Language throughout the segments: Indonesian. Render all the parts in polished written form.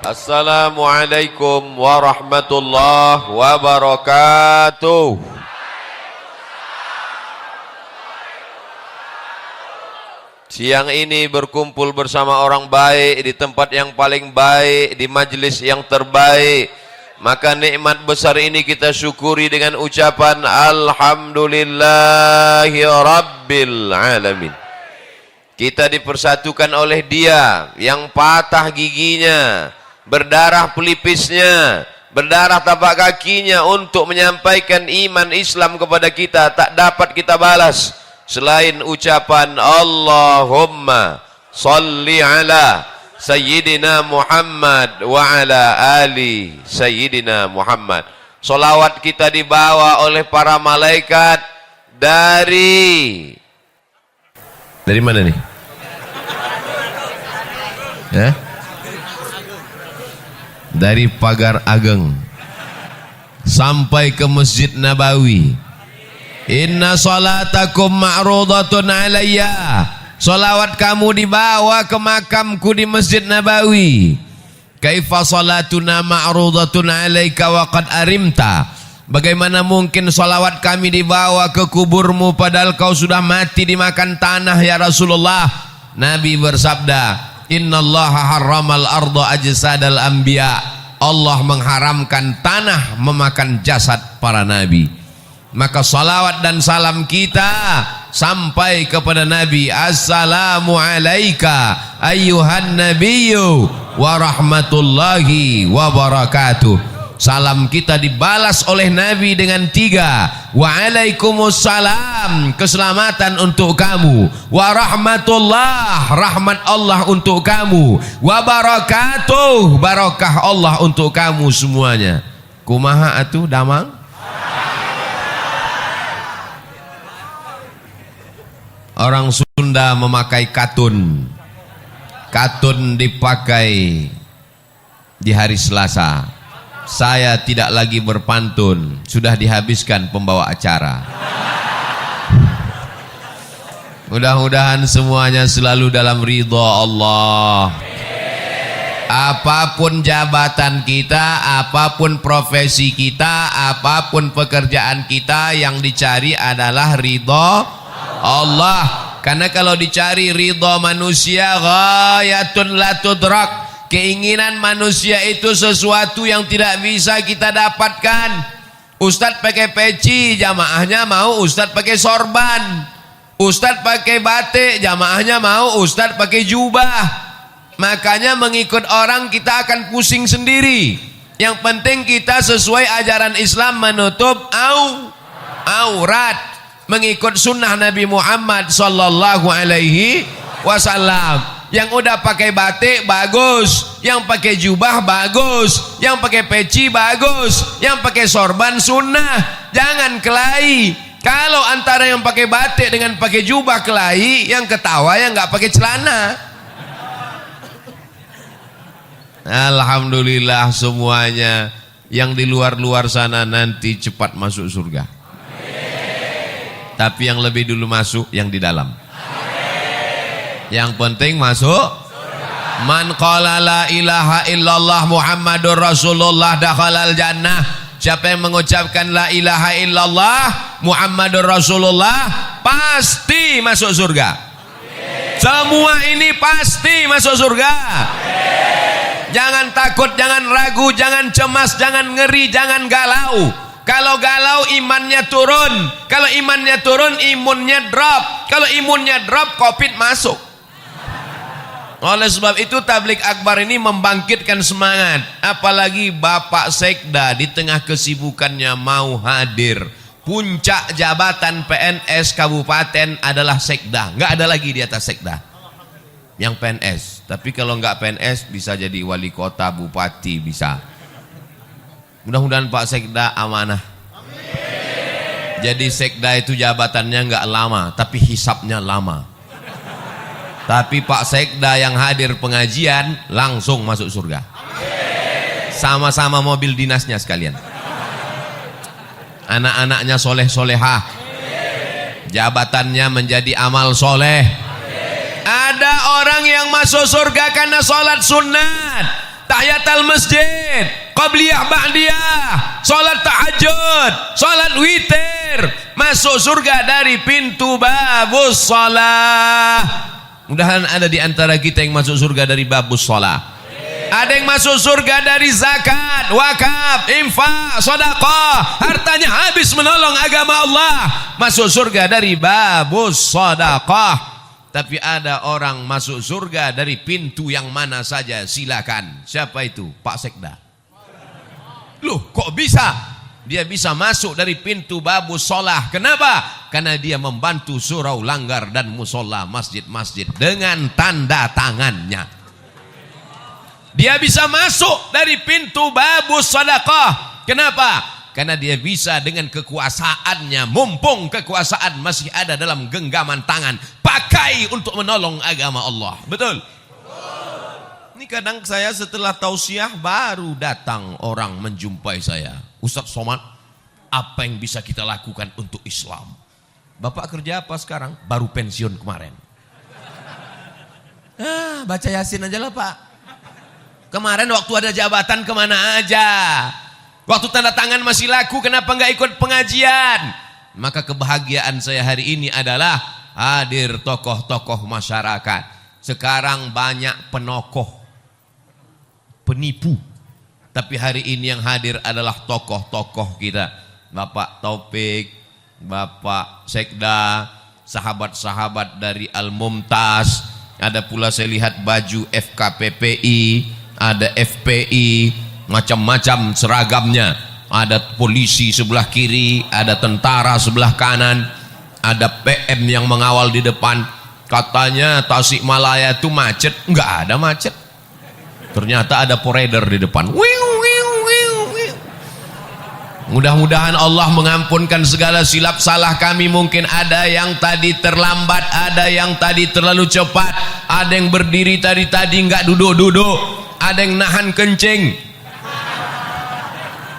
Assalamualaikum warahmatullahi wabarakatuh. Siang ini berkumpul bersama orang baik di tempat yang paling baik, di majelis yang terbaik. Maka nikmat besar ini kita syukuri dengan ucapan Alhamdulillahi Rabbil Alamin. Kita dipersatukan oleh Dia yang patah giginya, berdarah pelipisnya, berdarah tapak kakinya untuk menyampaikan iman Islam kepada kita. Tak dapat kita balas selain ucapan Allahumma salli ala Sayyidina Muhammad wa ala ali Sayyidina Muhammad. Salawat kita dibawa oleh para malaikat dari mana nih? Ya? Dari Pagar Ageng sampai ke Masjid Nabawi. Inna salatakum ma'rudatun alayya. Salawat kamu dibawa ke makamku di Masjid Nabawi. Kaifa salatuna ma'rudatun alayka wa qad arimta. Bagaimana mungkin salawat kami dibawa ke kuburmu padahal kau sudah mati dimakan tanah ya Rasulullah. Nabi bersabda, innallaha harramal arda ajsadal anbiya. Allah mengharamkan tanah memakan jasad para nabi. Maka salawat dan salam kita sampai kepada Nabi. Assalamu alayka ayyuhan nabiyyu wa rahmatullahi wa barakatuh. Salam kita dibalas oleh Nabi dengan 3. Waalaikumsalam, keselamatan untuk kamu. Wa rahmatullah, rahmat Allah untuk kamu. Wa barakatuh, barakah Allah untuk kamu semuanya. Kumaha atuh damang? Orang Sunda memakai katun. Katun dipakai di hari Selasa. Saya tidak lagi berpantun, sudah dihabiskan pembawa acara. Mudah-mudahan semuanya selalu dalam ridha Allah. Apapun jabatan kita, apapun profesi kita, apapun pekerjaan kita, yang dicari adalah ridha Allah. Karena kalau dicari ridha manusia, ghayatun la tudrak. Keinginan manusia itu sesuatu yang tidak bisa kita dapatkan. Ustadz pakai peci, jamaahnya mau ustadz pakai sorban. Ustadz pakai batik, jamaahnya mau ustadz pakai jubah. Makanya mengikut orang kita akan pusing sendiri. Yang penting kita sesuai ajaran Islam, menutup aurat, mengikut sunnah Nabi Muhammad sallallahu alaihi wasallam. Yang udah pakai batik bagus, yang pakai jubah bagus, yang pakai peci bagus, yang pakai sorban sunnah. Jangan kelahi. Kalau antara yang pakai batik dengan pakai jubah kelahi, yang ketawa yang nggak pakai celana. Alhamdulillah semuanya yang di luar-luar sana nanti cepat masuk surga. Tapi yang lebih dulu masuk yang di dalam. Yang penting masuk surga. Man qala la ilaha illallah Muhammadur Rasulullah dakhalal jannah. Siapa yang mengucapkan la ilaha illallah Muhammadur Rasulullah pasti masuk surga. Amin. Semua ini pasti masuk surga. Amin. Jangan takut, jangan ragu, jangan cemas, jangan ngeri, jangan galau. Kalau galau imannya turun. Kalau imannya turun imunnya drop. Kalau imunnya drop Covid masuk. Oleh sebab itu tablik akbar ini membangkitkan semangat. Apalagi Bapak Sekda di tengah kesibukannya mau hadir. Puncak jabatan PNS kabupaten adalah Sekda. Nggak ada lagi di atas Sekda yang PNS. Tapi kalau nggak PNS bisa jadi wali kota, bupati bisa. Mudah-mudahan Pak Sekda amanah. Amin. Jadi Sekda itu jabatannya nggak lama, tapi hisapnya lama. Tapi Pak Sekda yang hadir pengajian langsung masuk surga. Sama-sama mobil dinasnya sekalian. Anak-anaknya soleh-solehah. Jabatannya menjadi amal soleh. Ada orang yang masuk surga karena sholat sunat. tahiyatul masjid, qabliyah ba'diyah, salat tahajud, salat witir, masuk surga dari pintu babus shalah. Mudahan ada di antara kita yang masuk surga dari babus shalah. Ada yang masuk surga dari zakat, wakaf, infak, sedekah, hartanya habis menolong agama Allah, masuk surga dari babus sedekah. Tapi ada orang masuk surga dari pintu yang mana saja, silakan. Siapa itu? Pak Sekda. Loh, kok bisa? Dia bisa masuk dari pintu babus shalah. Kenapa? Karena dia membantu surau langgar dan musola masjid-masjid dengan tanda tangannya. Dia bisa masuk dari pintu babus sedekah. Kenapa? Karena dia bisa dengan kekuasaannya, mumpung kekuasaan masih ada dalam genggaman tangan, pakai untuk menolong agama Allah. Betul? Ini kadang saya setelah tausiah baru datang orang menjumpai saya. Ustaz Somad, apa yang bisa kita lakukan untuk Islam? Bapak kerja apa sekarang? Baru pensiun kemarin. Baca Yasin aja lah Pak. Kemarin waktu ada jabatan kemana aja? Waktu tanda tangan masih laku, kenapa nggak ikut pengajian? Maka kebahagiaan saya hari ini adalah hadir tokoh-tokoh masyarakat. Sekarang banyak penokoh, penipu. Tapi hari ini yang hadir adalah tokoh-tokoh kita. Bapak Taufik, Bapak Sekda, sahabat-sahabat dari Al-Mumtaz. Ada pula saya lihat baju FKPPI, ada FPI, macam-macam seragamnya. Ada polisi sebelah kiri, ada tentara sebelah kanan, ada PM yang mengawal di depan. Katanya Tasikmalaya itu macet, enggak ada macet. Ternyata ada poreder di depan. Mudah-mudahan Allah mengampunkan segala silap salah kami. Mungkin ada yang tadi terlambat, ada yang tadi terlalu cepat, ada yang berdiri tadi enggak duduk-duduk, ada yang nahan kencing.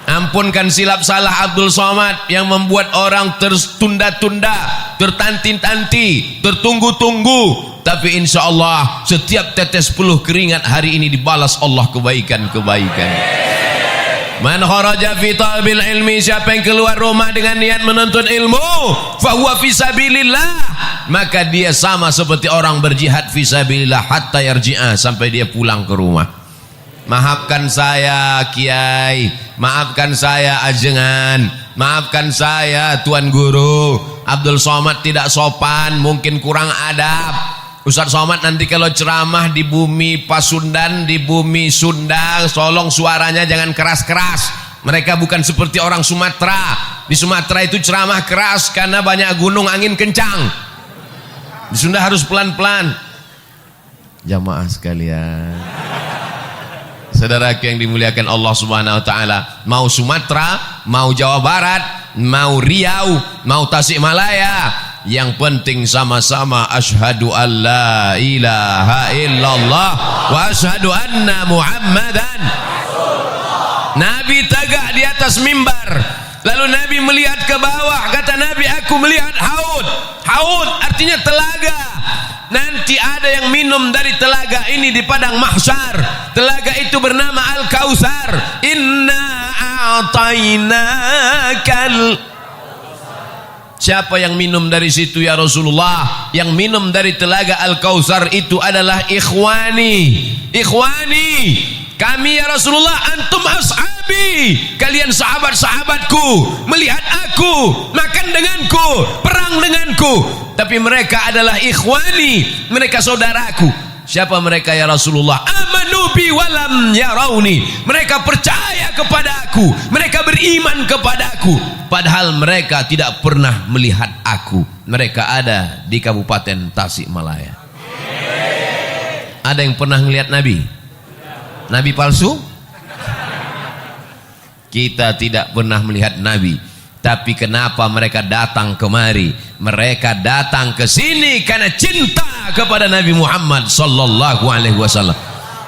Ampunkan silap salah Abdul Somad yang membuat orang tertunda-tunda, tertanti-tanti, tertunggu-tunggu. Tapi insya Allah setiap tetes peluh keringat hari ini dibalas Allah kebaikan-kebaikan. Man kharaja fi talabil ilmi, siapa yang keluar rumah dengan niat menuntut ilmu, fahuwa fi sabilillah, maka dia sama seperti orang berjihad fi sabilillah hatta yarji'a, sampai dia pulang ke rumah. Maafkan saya Kiai, maafkan saya Ajengan, maafkan saya Tuan Guru. Abdul Somad tidak sopan, mungkin kurang adab. Ustaz Somad nanti kalau ceramah di bumi Pasundan, di bumi Sunda, tolong suaranya jangan keras-keras. Mereka bukan seperti orang Sumatera. Di Sumatera itu ceramah keras karena banyak gunung, angin kencang. Di Sunda harus pelan-pelan. Jamaah sekalian, saudara yang dimuliakan Allah Subhanahu wa taala, mau Sumatera, mau Jawa Barat, mau Riau, mau Tasikmalaya, yang penting sama-sama asyhadu alla ilaha illallah wa asyhadu anna Muhammadan. Nabi tegak di atas mimbar, lalu Nabi melihat ke bawah, kata Nabi, aku melihat haud. Haud artinya telaga. Nanti ada yang minum dari telaga ini di padang mahsyar. Telaga itu bernama Al-Kautsar. Inna a'tainakal. Siapa yang minum dari situ ya Rasulullah? Yang minum dari telaga Al-Kautsar itu adalah ikhwani. Ikhwani, kami ya Rasulullah, antum ashabi, kalian sahabat-sahabatku. Melihat aku, makan denganku, perang denganku, tapi mereka adalah ikhwani, mereka saudaraku. Siapa mereka ya Rasulullah? Amanu bi walam yarawni, mereka percaya kepada aku, mereka beriman kepada aku, padahal mereka tidak pernah melihat aku. Mereka ada di Kabupaten Tasikmalaya. Ada yang pernah melihat Nabi? Nabi palsu? Kita tidak pernah melihat Nabi. Tapi kenapa mereka datang kemari? Mereka datang ke sini karena cinta kepada Nabi Muhammad sallallahu alaihi wasallam.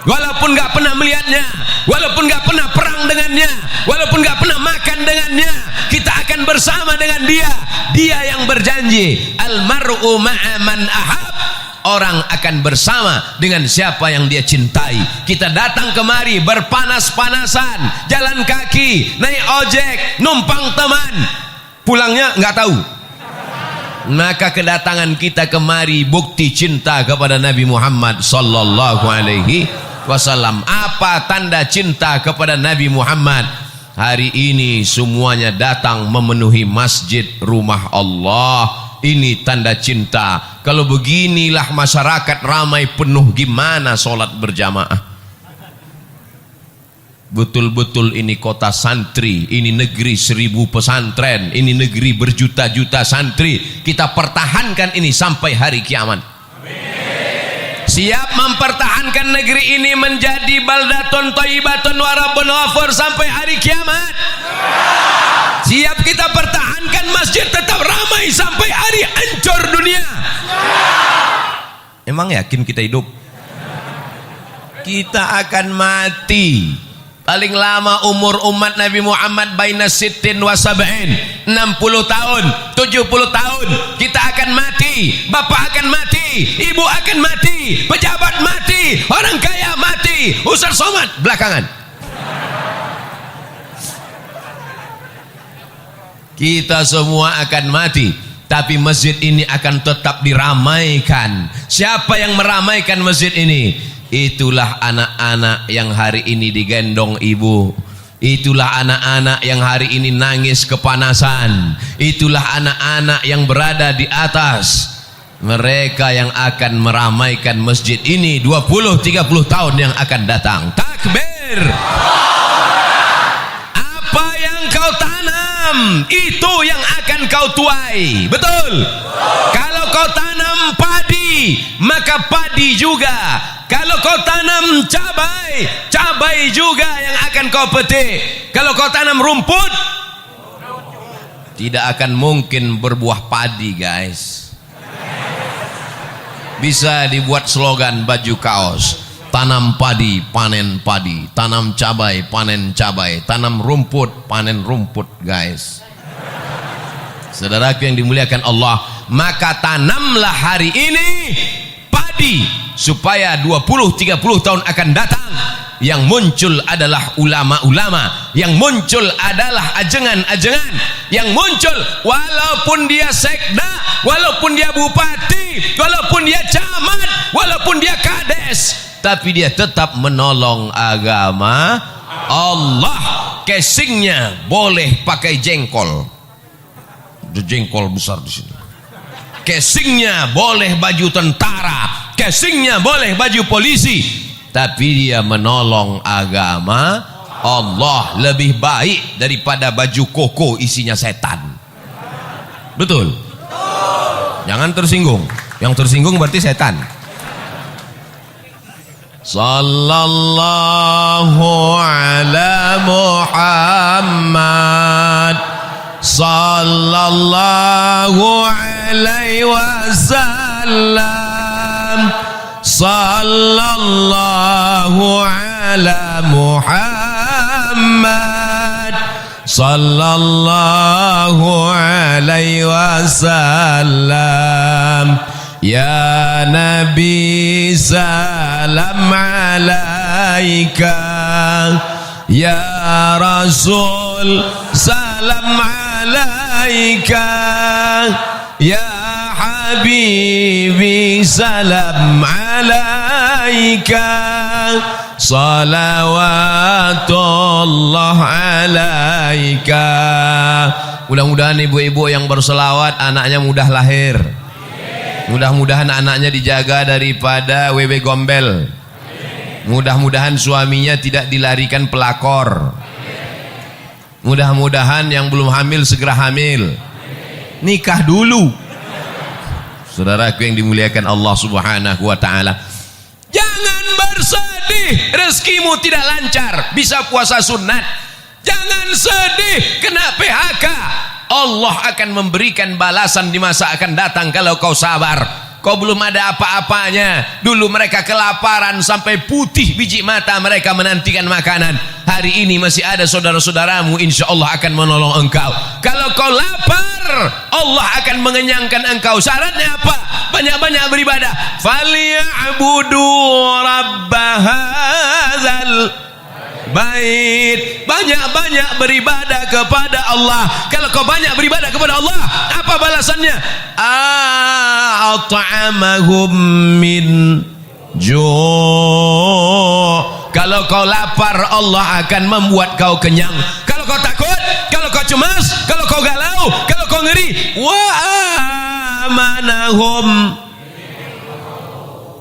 Walaupun enggak pernah melihatnya, walaupun enggak pernah perang dengannya, walaupun enggak pernah makan dengannya, kita akan bersama dengan dia. Dia yang berjanji, al mar'u ma'a man ahab. orang akan bersama dengan siapa yang dia cintai. Kita datang kemari berpanas-panasan, jalan kaki, naik ojek, numpang teman, pulangnya nggak tahu. Maka kedatangan kita kemari bukti cinta kepada Nabi Muhammad sallallahu alaihi wasallam. Apa tanda cinta kepada Nabi Muhammad? Hari ini semuanya datang memenuhi masjid rumah Allah. Ini tanda cinta. Kalau beginilah masyarakat ramai penuh, gimana sholat berjamaah? Betul-betul ini kota santri, ini negeri 1000 pesantren, ini negeri berjuta-juta santri. Kita pertahankan ini sampai hari kiamat. Siap mempertahankan negeri ini menjadi baldatun thayyibatun wa rabbun ghafur sampai hari kiamat? Siap kita pertahankan masjid tetap ramai sampai hari hancur dunia? Emang yakin kita hidup? Kita akan mati. Paling lama umur umat Nabi Muhammad baina sittin wa sab'in, 60 tahun, 70 tahun. Kita akan mati, bapak akan mati, ibu akan mati, pejabat mati, orang kaya mati, Ustaz Somad belakangan. Kita semua akan mati, tapi masjid ini akan tetap diramaikan. Siapa yang meramaikan masjid ini? Itulah anak-anak yang hari ini digendong ibu. Itulah anak-anak yang hari ini nangis kepanasan. Itulah anak-anak yang berada di atas. Mereka yang akan meramaikan masjid ini 20-30 tahun yang akan datang. Takbir. Apa yang kau tanam, itu yang akan kau tuai. Betul? Kalau kau tanam padi, maka padi juga. Kalau kau tanam cabai, cabai juga yang akan kau petik. Kalau kau tanam rumput, tidak akan mungkin berbuah padi, guys. Bisa dibuat slogan baju kaos: tanam padi, panen padi, tanam cabai, panen cabai, tanam rumput, panen rumput, guys. Saudaraku yang dimuliakan Allah, maka tanamlah hari ini padi, supaya 20-30 tahun akan datang yang muncul adalah ulama-ulama, yang muncul adalah ajengan-ajengan, yang muncul walaupun dia sekda, walaupun dia bupati, walaupun dia camat, walaupun dia kades, tapi dia tetap menolong agama Allah. Casingnya boleh pakai jengkol, jengkol besar di sini. Casingnya boleh baju tentara, casingnya boleh baju polisi, tapi dia menolong agama Allah lebih baik daripada baju koko isinya setan. Betul? Jangan tersinggung. Yang tersinggung berarti setan. Sallallahu ala Muhammad, sallallahu alaihi wasallam, sallallahu ala Muhammad, sallallahu alaihi wasallam. Ya Nabi salam alaika, ya Rasul salam alaika, ya Habibi salam alaika, salawatullah alaika. Mudah-mudahan ibu-ibu yang berselawat anaknya mudah lahir. Mudah-mudahan anaknya dijaga daripada wewe gombel. Mudah-mudahan suaminya tidak dilarikan pelakor. Mudah-mudahan yang belum hamil segera hamil. Nikah dulu. Saudaraku yang dimuliakan Allah Subhanahu wa taala, jangan bersedih rezekimu tidak lancar, bisa puasa sunat. Jangan sedih kena PHK. Allah akan memberikan balasan di masa akan datang kalau kau sabar. Kau belum ada apa-apanya. Dulu mereka kelaparan sampai putih biji mata mereka menantikan makanan. Hari ini masih ada saudara-saudaramu insya Allah akan menolong engkau. Kalau kau lapar, Allah akan mengenyangkan engkau. Syaratnya apa? Banyak-banyak beribadah. Falyabudu rabbahadzal bait. Banyak-banyak beribadah kepada Allah. Kalau kau banyak beribadah kepada Allah, apa balasannya? At'amahum min ju'. Kalau kau lapar, Allah akan membuat kau kenyang. Kalau kau takut, kalau kau cemas, kalau kau galau, kalau kau ngeri, wa amanahum.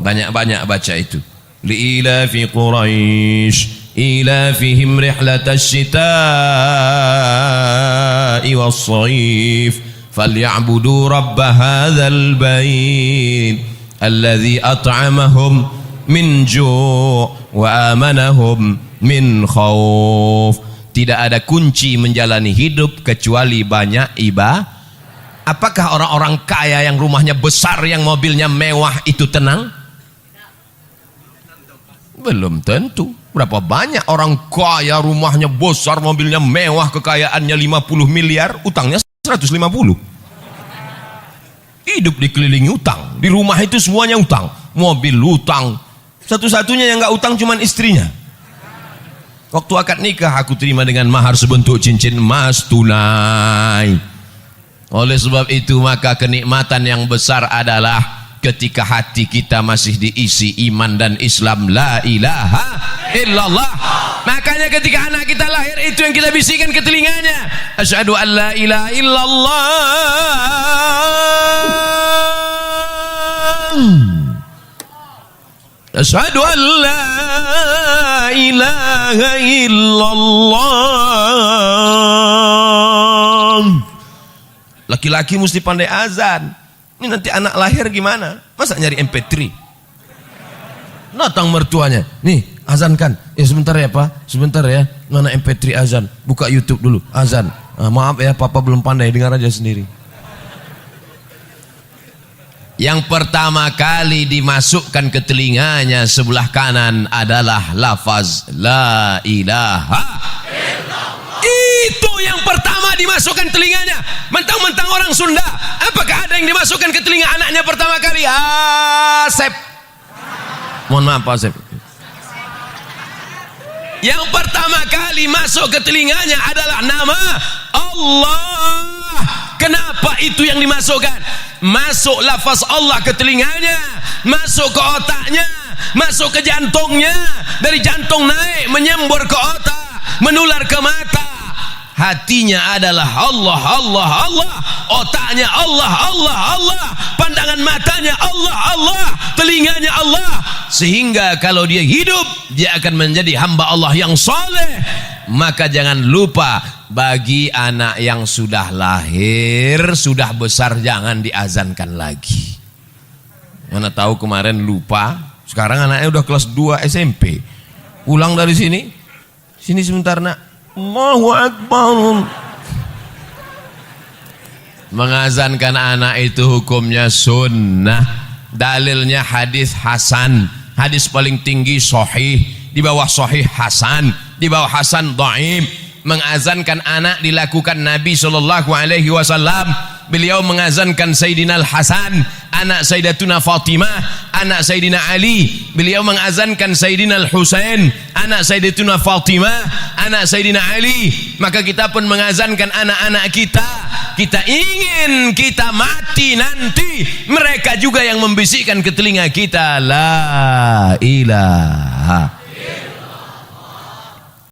Banyak-banyak baca itu. Li'ilafi Quraisy ilafihim rihlatasy syita'i was-shayf falyabudu rabb hadzal bait alladzi at'amahum min ju' wa amanahum min khauf. Tidak ada kunci menjalani hidup kecuali banyak ibadah. Apakah orang-orang kaya yang rumahnya besar, yang mobilnya mewah itu tenang? Belum tentu. Berapa banyak orang kaya, rumahnya besar, mobilnya mewah, kekayaannya 50 miliar, utangnya 150. Hidup dikelilingi utang. Di rumah itu semuanya utang. Mobil utang. Satu-satunya yang gak utang cuman istrinya. Waktu akad nikah aku terima dengan mahar sebentuk cincin emas tunai. Oleh sebab itu maka kenikmatan yang besar adalah ketika hati kita masih diisi iman dan Islam, la ilaha illallah. Makanya ketika anak kita lahir, itu yang kita bisikan ke telinganya, asyhadu an la ilaha illallah, asyhadu an la ilaha illallah. Laki-laki mesti pandai azan. Ini nanti anak lahir gimana? Masa nyari MP3? Datang mertuanya, nih azankan. Ya sebentar ya Pak, sebentar ya. Mana MP3 azan? Buka YouTube dulu, azan. Maaf ya, Papa belum pandai, dengar aja sendiri. Yang pertama kali dimasukkan ke telinganya sebelah kanan adalah lafaz la ilaha illallah. Itu yang pertama dimasukkan telinganya. Mentang-mentang orang Sunda, apakah ada yang dimasukkan ke telinga anaknya pertama kali? Asep. Mohon maaf Pak Asep. Yang pertama kali masuk ke telinganya adalah nama Allah. Kenapa itu yang dimasukkan? Masuk lafaz Allah ke telinganya, masuk ke otaknya, masuk ke jantungnya, dari jantung naik menyembur ke otak, menular ke mata. Hatinya adalah Allah, Allah, Allah. Otaknya Allah, Allah, Allah. Pandangan matanya Allah, Allah. Telinganya Allah. Sehingga kalau dia hidup, dia akan menjadi hamba Allah yang soleh. Maka jangan lupa, bagi anak yang sudah lahir, sudah besar, jangan diazankan lagi. Mana tahu kemarin lupa, sekarang anaknya udah kelas 2 SMP. Pulang dari sini, sini sebentar nak. Allahu Akbar. Mengazankan anak itu hukumnya sunnah. Dalilnya hadis hasan. Hadis paling tinggi sahih, di bawah sahih hasan, di bawah hasan dhaif. Mengazankan anak dilakukan Nabi SAW. Beliau mengazankan Sayyidina Al-Hasan, anak Sayyidatuna Fatimah, anak Sayyidina Ali. Beliau mengazankan Sayyidina Al-Husain, anak Sayyidatuna Fatimah, anak Sayyidina Ali. Maka kita pun mengazankan anak-anak kita. Kita ingin kita mati nanti, mereka juga yang membisikkan ke telinga kita, la ilaha